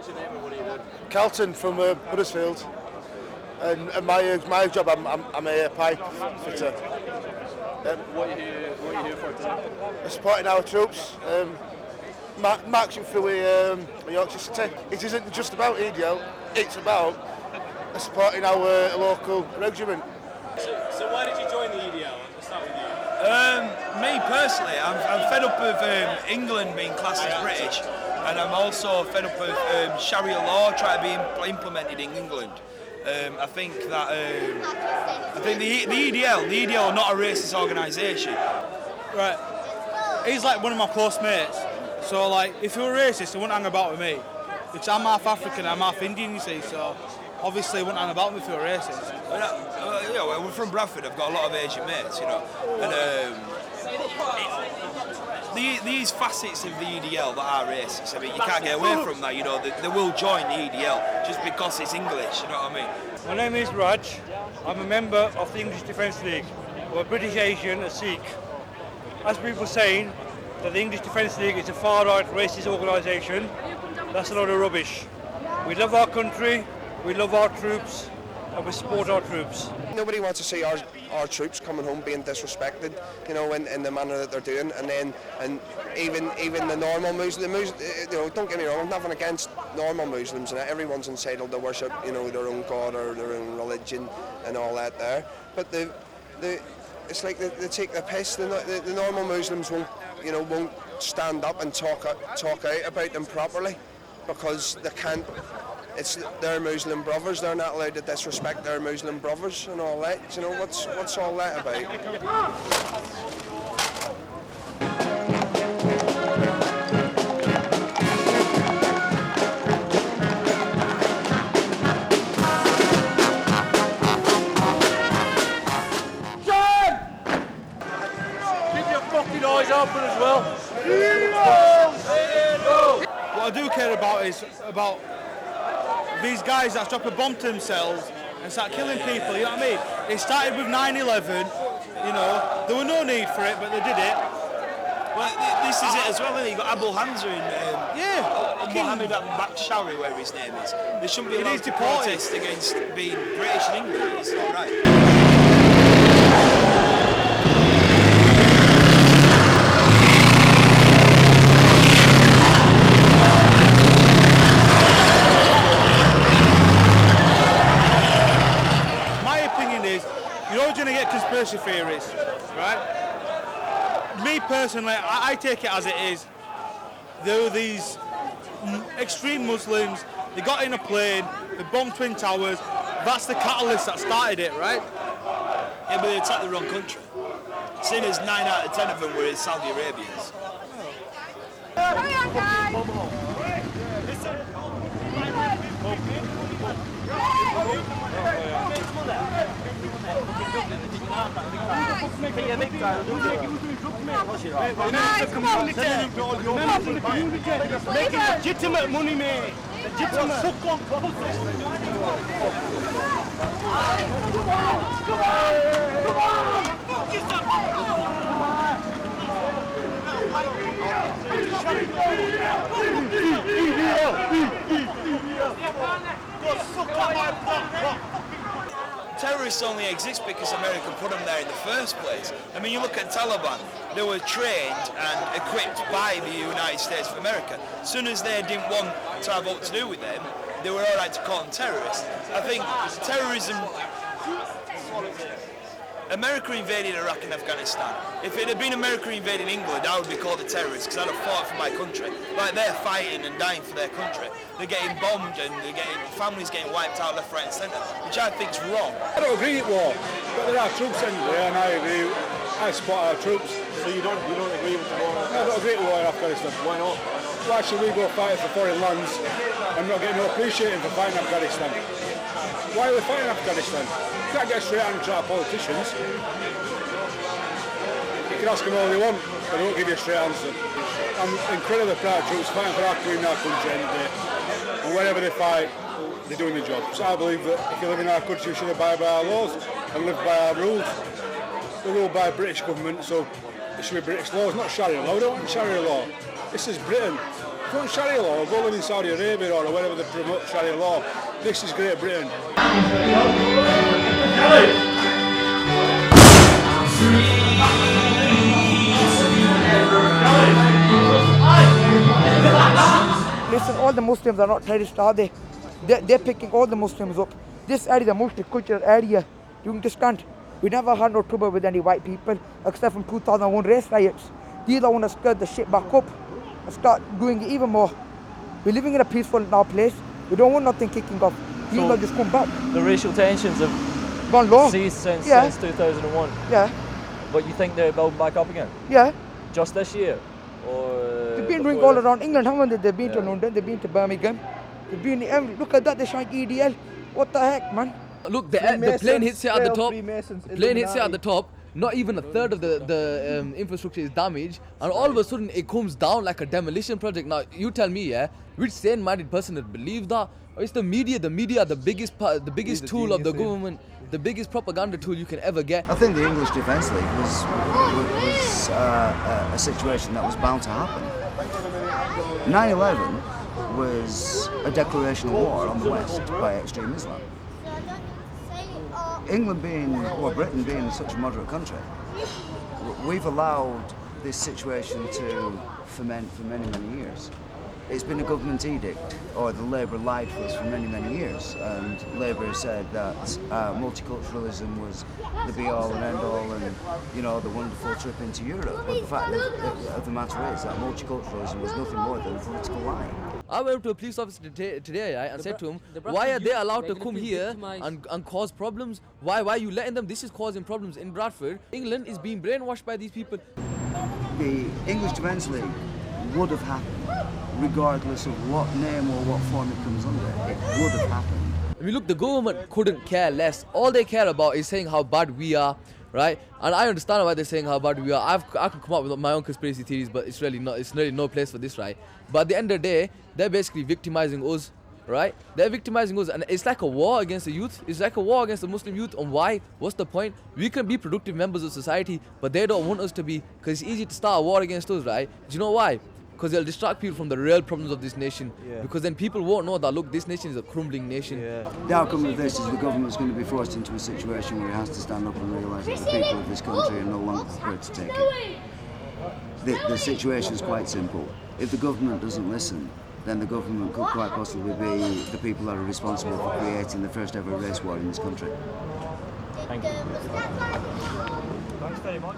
What's your name and what do you do? Carlton from Huddersfield, and my job I'm a pipe fitter. What are you here for today? Supporting our troops, marching through Yorkshire City. It isn't just about EDL; it's about supporting our local regiment. So why did you join the EDL? Let's start with you. Me personally, I'm fed up of England being classed as British, and I'm also fed up of Sharia law trying to be implemented in England. I think that the EDL are not a racist organisation. Right, he's like one of my close mates. So like, if he were racist, he wouldn't hang about with me. Because I'm half African, I'm half Indian, you see. So obviously, he wouldn't hang about with me if he were racist. We're from Bradford. I've got a lot of Asian mates, and these facets of the EDL that are racist. I mean, you can't get away from that. They will join the EDL just because it's English. You know what I mean? My name is Raj. I'm a member of the English Defence League. I'm a British Asian, a Sikh. As people saying that the English Defence League is a far-right racist organisation, that's a load of rubbish. We love our country, we love our troops, and we support our troops. Nobody wants to see our troops coming home being disrespected, in the manner that they're doing, and even the normal Muslims, don't get me wrong, I'm nothing against normal Muslims, and everyone's entitled to worship, their own God or their own religion and all that there. But it's like they take the piss. The normal Muslims won't stand up and talk out about them properly because they can't. It's their Muslim brothers. They're not allowed to disrespect their Muslim brothers and all that. What's all that about? Eyes open as well. What I do care about is about these guys that strap a bomb to themselves and start killing people, you know what I mean? It started with 9/11, there were no need for it, but they did it. Well, this is it as well, isn't it? You've got Abu Hamza in Mohammed al-Bakshari, whatever his name is. They shouldn't be allowed to protest against being British and England. It's not right. You're always going to get conspiracy theories, right? Me personally, I take it as it is. There were these extreme Muslims, they got in a plane, they bombed Twin Towers, that's the catalyst that started it, right? Yeah, but they attacked the wrong country. Seeing as 9 out of 10 of them were Saudi Arabians. Making legitimate money, mate. Legitimate. Terrorists only exist because America put them there in the first place. I mean, you look at Taliban, they were trained and equipped by the United States of America. As soon as they didn't want to have what to do with them, they were all right to call them terrorists. I think terrorism... America invaded Iraq and Afghanistan. If it had been America invading England, I would be called a terrorist because I'd have fought for my country. Like, they're fighting and dying for their country. They're getting bombed and families getting wiped out left, right and centre, which I think's wrong. I don't agree with war, but there are troops anyway, and I support our troops. So you don't agree with the war? I don't agree with war in Afghanistan. Why not? Why should we go fighting for foreign lands and not get no appreciating for fighting Afghanistan? Why are we fighting Afghanistan? You can't get straight answers out of politicians. You can ask them all they want, but they won't give you a straight answer. I'm incredibly proud of troops fighting for our queen in our country any day. And wherever they fight, they're doing their job. So I believe that if you live in our country, you should abide by our laws and live by our rules. We're ruled by a British government, so it should be British laws, not Sharia law. We don't want Sharia law. This is Britain. want Sharia law, go live in Saudi Arabia or wherever they promote Sharia law. This is Great Britain. Listen, all the Muslims are not terrorists, are they? They're picking all the Muslims up. This area is a multicultural area. You understand? We never had no trouble with any white people, except from 2001 race riots. These are want to stir the shit back up and start doing it even more. We're living in a peaceful now place. We don't want nothing kicking off. These will just come back. The racial tensions have gone low. Ceased since 2001. Yeah. But you think they're building back up again? Yeah. Just this year? Or they've been doing all around England, haven't they? They've been to London, they've been to Birmingham. They've been look at that, they're showing EDL. What the heck, man? Look, the plane hits here at the top. Plane hits here at the top. Not even a third of the infrastructure is damaged, and all of a sudden it comes down like a demolition project. Now you tell me, which sane-minded person would believe that? Or it's the media, the biggest tool of the government, the biggest propaganda tool you can ever get. I think the English Defence League was a situation that was bound to happen. 9/11 was a declaration of war on the West by extreme Islam. England Britain being such a moderate country, we've allowed this situation to ferment for many, many years. It's been a government edict, or the Labour lied to us for many, many years, and Labour said that multiculturalism was the be-all and end-all, and the wonderful trip into Europe. But the fact of the matter is that multiculturalism was nothing more than a political lie. I went to a police officer today and said to him, why are they allowed to come here and cause problems? Why are you letting them? This is causing problems in Bradford. England is being brainwashed by these people. The English Defence League would have happened, regardless of what name or what form it comes under. It would have happened. I mean, look, the government couldn't care less. All they care about is saying how bad we are, right? And I understand why they're saying how bad we are. I can come up with my own conspiracy theories, but it's really no place for this, right? But at the end of the day, they're basically victimizing us, right? They're victimizing us, and it's like a war against the youth. It's like a war against the Muslim youth. And why? What's the point? We can be productive members of society, but they don't want us to be, because it's easy to start a war against us, right? Do you know why? Because they'll distract people from the real problems of this nation. Because then people won't know that, look, this nation is a crumbling nation. The outcome of this is the government's going to be forced into a situation where it has to stand up and realise that the people of this country are no longer prepared to take it. The situation is quite simple. If the government doesn't listen, then the government could quite possibly be the people that are responsible for creating the first ever race war in this country. Thank you. Thanks very much.